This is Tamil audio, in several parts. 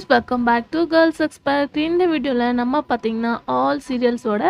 guys, welcome back to Girls Expert. இந்த வீடியோல நம்ம பாத்தீங்கன்னா ஆல் சீரியல்ஸோட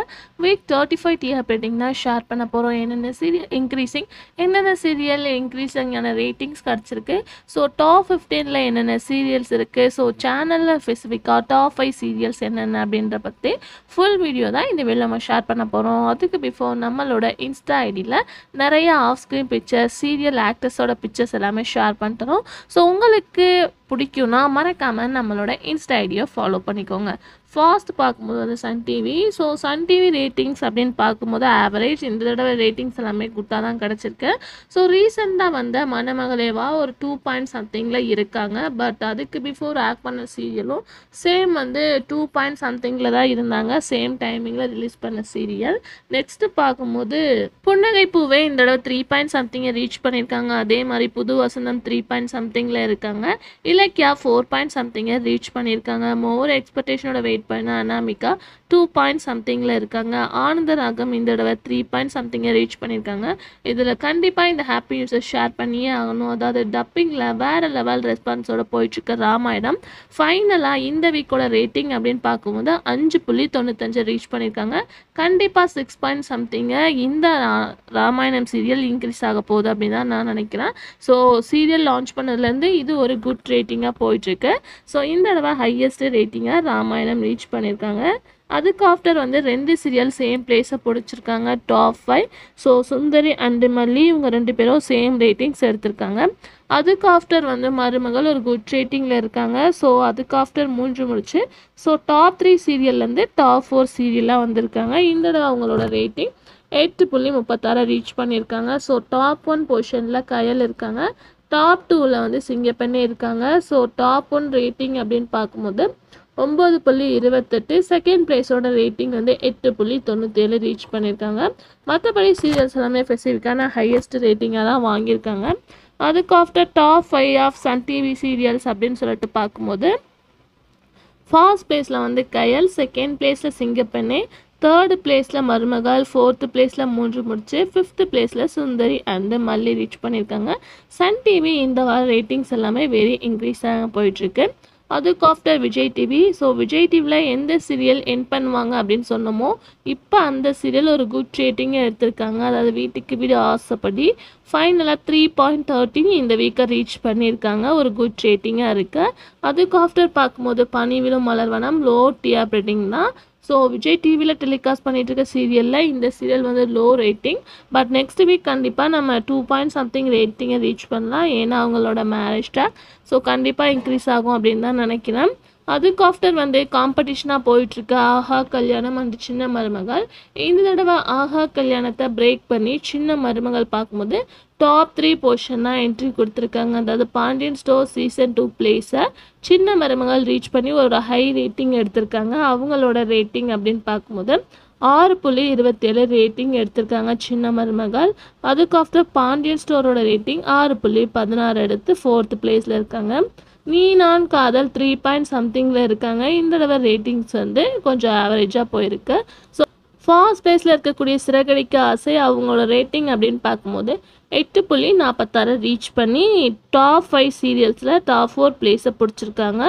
வீக் 35 டிஆர்பி ரேட்டிங் தான் ஷேர் பண்ண போறோம். என்னென்ன சீரியல் இன்க்ரீசிங், என்னென்ன சீரியல் இன்க்ரீசிங்கான ரேட்டிங்ஸ் கிடைச்சிருக்கு, ஸோ டாப் 15ல என்னென்ன சீரியல்ஸ் இருக்கு, ஸோ சேனல்ல ஸ்பெசிஃபிக்காக டாப் 5 சீரியல்ஸ் என்னென்ன அப்படின்ற பற்றி ஃபுல் வீடியோ தான் இந்த வீடியோ நம்ம ஷேர் பண்ண போகிறோம். அதுக்கு பிஃபோர் நம்மளோட இன்ஸ்டா ஐடியில் நிறைய ஆஃப் ஸ்க்ரீன் பிக்சர்ஸ், சீரியல் ஆக்டர்ஸோட பிக்சர்ஸ் எல்லாமே ஷேர் பண்ணுறோம். ஸோ உங்களுக்கு பிடிக்கும்னா மறக்காமல் நம்மளோட இன்ஸ்டா ஐடியை ஃபாலோ பண்ணிக்கோங்க. ஃபாஸ்ட் பார்க்கும்போது வந்து Sun TV, so Sun TV ratings அப்படின்னு பார்க்கும்போது ஆவரேஜ் இந்த தடவை ரேட்டிங்ஸ் எல்லாமே குட்டாக தான் கிடச்சிருக்கு. ஸோ ரீசெண்டாக வந்த மணமகளேவா ஒரு 2 பாயிண்ட் சம்திங்கில் இருக்காங்க. பட் அதுக்கு பிஃபோர் ஆக்ட் பண்ண சீரியலும் சேம் வந்து 2 பாயிண்ட் சம்திங்கில் தான் இருந்தாங்க, சேம் டைமிங்கில் ரிலீஸ் பண்ண சீரியல். நெக்ஸ்ட்டு பார்க்கும்போது புன்னகை பூவே இந்த தடவை 3 பாயிண்ட் சம்திங்கை ரீச் பண்ணியிருக்காங்க. அதே மாதிரி புது வசந்தம் 3 பாயிண்ட் சம்திங்கில் இருக்காங்க. இலக்கியா 4 பாயிண்ட் சம்திங்கை ரீச் பண்ணியிருக்காங்க. மோர் எக்ஸ்பெக்டேஷனோட வெயிட் பண்ண அனாமிகா 2 பாயிண்ட் சம்திங்கில் இருக்காங்க. ஆனந்த ராகம் இந்த தடவை 3 பாயிண்ட் சம்திங்கை ரீச் பண்ணியிருக்காங்க. இதில் கண்டிப்பாக இந்த ஹாப்பி நியூஸை ஷேர் பண்ணியே ஆகணும். அதாவது டப்பிங்கில் வேறு லெவல் ரெஸ்பான்ஸோட போயிட்டுருக்க ராமாயணம் ஃபைனலாக இந்த வீக்கோட ரேட்டிங் அப்படின்னு பார்க்கும்போது 5.95 ரீச் பண்ணியிருக்காங்க. கண்டிப்பாக 6 பாயிண்ட் சம்திங்கை இந்த ராமாயணம் சீரியல் இன்க்ரீஸ் ஆக போகுது அப்படின்னு தான் நான் நினைக்கிறேன். ஸோ சீரியல் லான்ச் பண்ணதுலேருந்து இது ஒரு குட் ரேட்டிங்காக போயிட்டுருக்கு. ஸோ இந்த தடவை ஹையஸ்ட் ரேட்டிங்காக ராமாயணம் ரீச் பண்ணியிருக்காங்க. அதுக்கு ஆஃப்டர் வந்து 2 சீரியல் சேம் பிளேஸை பிடிச்சிருக்காங்க, டாப் 5. ஸோ சுந்தரி அண்ட் மல்லி இவங்க 2 பேரும் சேம் ரேட்டிங்ஸ் எடுத்திருக்காங்க. அதுக்கு ஆஃப்டர் வந்து மருமகள் ஒரு குட் ரேட்டிங்கில் இருக்காங்க. ஸோ அதுக்கு ஆஃப்டர் முடிச்சு ஸோ டாப் 3 சீரியல்லேருந்து டாப் 4 சீரியலாக வந்திருக்காங்க. இந்த தடவை அவங்களோட ரேட்டிங் 8.36 ரீச் பண்ணியிருக்காங்க. ஸோ டாப் 1 பொசிஷனில் கயல் இருக்காங்க, டாப் 2ல் வந்து சிங்கப்பெண்ணே இருக்காங்க. ஸோ டாப் 1 ரேட்டிங் அப்படின்னு பார்க்கும்போது 9.28, செகண்ட் பிளேஸோட ரேட்டிங் வந்து 8.97 ரீச் பண்ணியிருக்காங்க. மற்றபடி சீரியல்ஸ் எல்லாமே ஸ்பெசிஃபிக்கான ஹையஸ்ட் ரேட்டிங்காக தான் வாங்கியிருக்காங்க. அதுக்கு after top 5 of Sun TV serials அப்படின்னு சொல்லிட்டு பார்க்கும்போது ஃபர்ஸ்ட் பிளேஸில் வந்து கயல், செகண்ட் பிளேஸில் சிங்கப்பெண்ணே, தேர்டு பிளேஸில் மருமகள், ஃபோர்த்து பிளேஸில் 3 முடிச்சு, ஃபிஃப்த்து பிளேஸில் சுந்தரி அண்டு மல்லி ரீச் பண்ணியிருக்காங்க. சன் டிவி இந்த வார ரேட்டிங்ஸ் எல்லாமே வெரி இன்க்ரீஸாக போயிட்டுருக்கு. அதுக்கு after Vijay TV, so Vijay டிவியில் எந்த சீரியல் என் பண்ணுவாங்க அப்படின்னு சொன்னோமோ இப்போ அந்த சீரியல் ஒரு குட் ரேட்டிங்கை எடுத்திருக்காங்க. அதாவது வீட்டுக்கு வீடு ஆசைப்படி ஃபைனலாக 3.13 இந்த வீக்கை ரீச் பண்ணியிருக்காங்க, ஒரு குட் ரேட்டிங்காக இருக்குது. அதுக்கு ஆஃப்டர் பார்க்கும்போது பனிவிலும் மலர்வனம் லோ டிஆர்பி ரேட்டிங் தான். ஸோ விஜய் டிவியில் டெலிகாஸ்ட் பண்ணிகிட்டு இருக்க சீரியலில் இந்த சீரியல் வந்து low rating. But next week கண்டிப்பாக நம்ம 2 பாயிண்ட் சம்திங் ரேட்டிங்கை ரீச் பண்ணலாம், ஏன்னா அவங்களோட மேரேஜ் டாக். ஸோ கண்டிப்பாக இன்க்ரீஸ் ஆகும் அப்படின்னு தான் நினைக்கிறேன். அதுக்கு ஆஃப்டர் வந்து காம்படிஷனாக போயிட்டுருக்கு ஆஹா கல்யாணம் அண்ட் சின்ன மருமகள். இந்த தடவை ஆஹா கல்யாணத்தை பிரேக் பண்ணி சின்ன மருமகள் பார்க்கும்போது டாப் 3 பொசிஷன் தான் என்ட்ரி கொடுத்துருக்காங்க. அதாவது பாண்டியன் ஸ்டோர் சீசன் 2 பிளேஸை சின்ன மருமகள் ரீச் பண்ணி ஒரு ஹை ரேட்டிங் எடுத்திருக்காங்க. அவங்களோட ரேட்டிங் அப்படின்னு பார்க்கும்போது 6.27 ரேட்டிங் எடுத்திருக்காங்க சின்ன மருமகள். அதுக்கு ஆஃப்டர் பாண்டியன் ஸ்டோரோட ரேட்டிங் 6.16 எடுத்து 4th பிளேஸில் இருக்காங்க. நீ நான் காதல் 3 பாயிண்ட் சம்திங்கில் இருக்காங்க. இந்த தடவை ரேட்டிங்ஸ் வந்து கொஞ்சம் ஆவரேஜாக போயிருக்கு. ஸோ ஃபர்ஸ்ட் பிளேஸில் இருக்கக்கூடிய சிறகடிக்க ஆசை அவங்களோட ரேட்டிங் அப்படின்னு பார்க்கும்போது 8.46 ரீச் பண்ணி டாப் 5 சீரியல்ஸில் டாப் 4 பிளேஸை பிடிச்சிருக்காங்க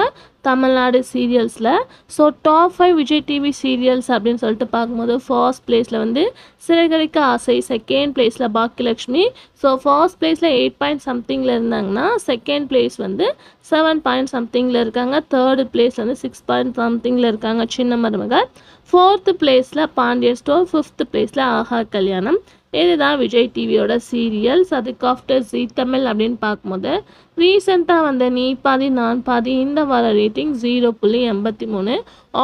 தமிழ்நாடு சீரியல்ஸில். So top 5 Vijay TV serials அப்படின்னு சொல்லிட்டு பார்க்கும்போது ஃபர்ஸ்ட் பிளேஸில் வந்து சிறகடிக்க ஆசை, செகண்ட் பிளேஸில் பாக்கியலக்ஷ்மி. ஸோ ஃபர்ஸ்ட் பிளேஸில் 8 பாயிண்ட் சம்திங்கில் இருந்தாங்கன்னா செகண்ட் பிளேஸ் வந்து 7 பாயிண்ட் சம்திங்கில் இருக்காங்க, தேர்டு பிளேஸ் வந்து 6 பாயிண்ட் சம்திங்கில் இருக்காங்க சின்ன மருமகள், ஃபோர்த்து பிளேஸில் பாண்டியன் ஸ்டோர், ஃபிஃப்த்து பிளேஸில் ஆஹா கல்யாணம். இதுதான் விஜய் டிவியோட சீரியல்ஸ். அதுக்கு ஆஃப்டர் ஜீ தமிழ் அப்படின்னு பார்க்கும்போது ரீசெண்டாக வந்த நீ பாதி நான் பாதி இந்த வார ரேட்டிங் 0.83.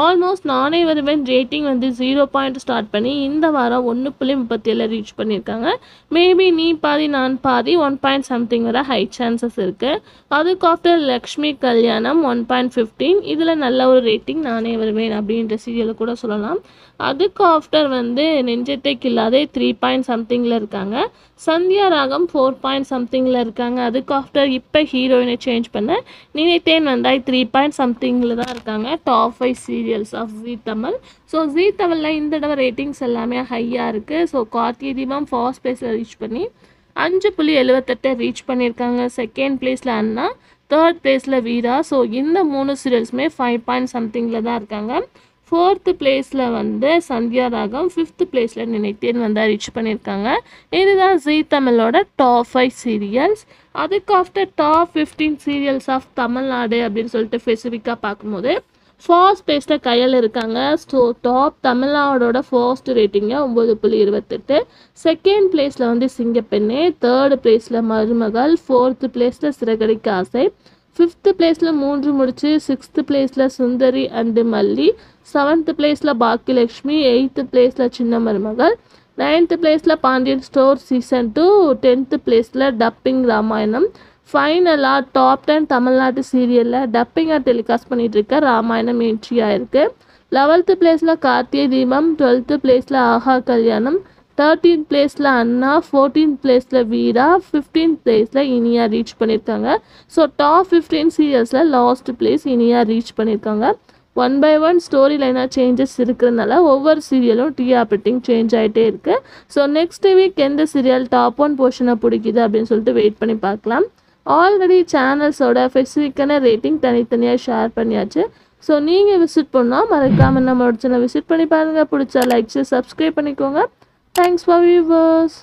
ஆல்மோஸ்ட் நானே வருவேன் ரேட்டிங் வந்து 0 பாயிண்ட் ஸ்டார்ட் பண்ணி இந்த வாரம் 1.37 ரீச் பண்ணியிருக்காங்க. மேபி நீ பாதி நான் பாதி 1 பாயிண்ட் சம்திங் வர ஹை சான்சஸ் இருக்குது. அதுக்கு ஆஃப்டர் லக்ஷ்மி கல்யாணம் 1.15, இதில் நல்ல ஒரு ரேட்டிங் நானே வருவேன் அப்படின்ற சீரியலை கூட சொல்லலாம். அதுக்கு ஆஃப்டர் வந்து நெஞ்சத்தை கில்லாதே 3 பாயிண்ட் சம்திங்கில் இருக்காங்க. சந்தியா ராகம் 4 பாயிண்ட் சம்திங்கில் இருக்காங்க. அதுக்கு ஆஃப்டர் இப்போ ஹீரோயினை சேஞ்ச் பண்ண நினைத்தேன் வந்தாய் 3 பாயிண்ட் சம்திங்கில் தான் இருக்காங்க. Top 5 serials of Zee Tamil. So Zee தமிழில் இந்த தடவை ரேட்டிங்ஸ் எல்லாமே ஹையாக இருக்குது. ஸோ கார்த்திகை தீபம் ஃபர்ஸ்ட் பிளேஸில் ரீச் பண்ணி 5.78 ரீச் பண்ணியிருக்காங்க. செகண்ட் பிளேஸில் அண்ணா, தேர்ட் பிளேஸில் வீரா. ஸோ இந்த 3 சீரியல்ஸுமே 5 பாயிண்ட் சம்திங்கில் தான் இருக்காங்க. 4th பிளேஸில் வந்து சந்தியா ராகம், 5th பிளேஸில் நினைத்தேன் வந்து ரீச் பண்ணியிருக்காங்க. இதுதான் ஜீ தமிழோட டாப் 5 சீரியல்ஸ். அதுக்கு after top 15 serials of Tamil Nadu அப்படின்னு சொல்லிட்டு ஸ்பெசிஃபிக்காக பார்க்கும்போது ஃபர்ஸ்ட் பிளேஸில் கையில் இருக்காங்க. ஸோ டாப் தமிழ்நாடோட ஃபர்ஸ்ட் ரேட்டிங்க 9.28. செகண்ட் பிளேஸில் வந்து சிங்கப்பெண்ணே, தேர்ட் பிளேஸில் மருமகள், 4th பிளேஸில் சிறகடிக்க ஆசை, 5th பிளேஸில் 3 முடிச்சு, 6th பிளேஸில் சுந்தரி அண்டு மல்லி, 7th பிளேஸில் பாக்கியலட்சுமி, 8th பிளேஸில் சின்ன மருமகள், 9th பிளேஸில் பாண்டியன் ஸ்டோர் சீசன் 2, 10th பிளேஸில் டப்பிங் ராமாயணம். ஃபைனலாக டாப் 10 தமிழ்நாட்டு சீரியலில் டப்பிங்காக டெலிகாஸ்ட் பண்ணிகிட்டு இருக்க ராமாயணம் என்ட்ரி ஆயிருக்கு. 11th பிளேஸில் கார்த்திகை தீபம், 12th பிளேஸில் ஆஹா கல்யாணம், 13th பிளேஸில் அண்ணா, 14th பிளேஸில் வீரா, 15th பிளேஸில் இனியா ரீச் பண்ணியிருக்காங்க. ஸோ டாப் 15 சீரியல்ஸில் லாஸ்ட் பிளேஸ் இனியா ரீச் பண்ணியிருக்காங்க. 1 by 1 ஸ்டோரி லைனாக சேஞ்சஸ் இருக்கிறதுனால ஒவ்வொரு சீரியலும் டிஆர்பிட்டிங் சேஞ்ச் ஆகிட்டே இருக்குது. ஸோ நெக்ஸ்ட் வீக் எந்த சீரியல் டாப் 1 போர்ஷனை பிடிக்குது அப்படின்னு சொல்லிட்டு வெயிட் பண்ணி பார்க்கலாம். ஆல்ரெடி சேனல்ஸோட ஸ்பெசிஃபிக்கான ரேட்டிங் தனித்தனியாக ஷேர் பண்ணியாச்சு. ஸோ நீங்கள் விசிட் பண்ணால் மறக்காமல் நம்மளோட சேனல் விசிட் பண்ணி பாருங்கள். பிடிச்சா லைக் சப்ஸ்கிரைப் பண்ணிக்கோங்க. Thanks for viewers.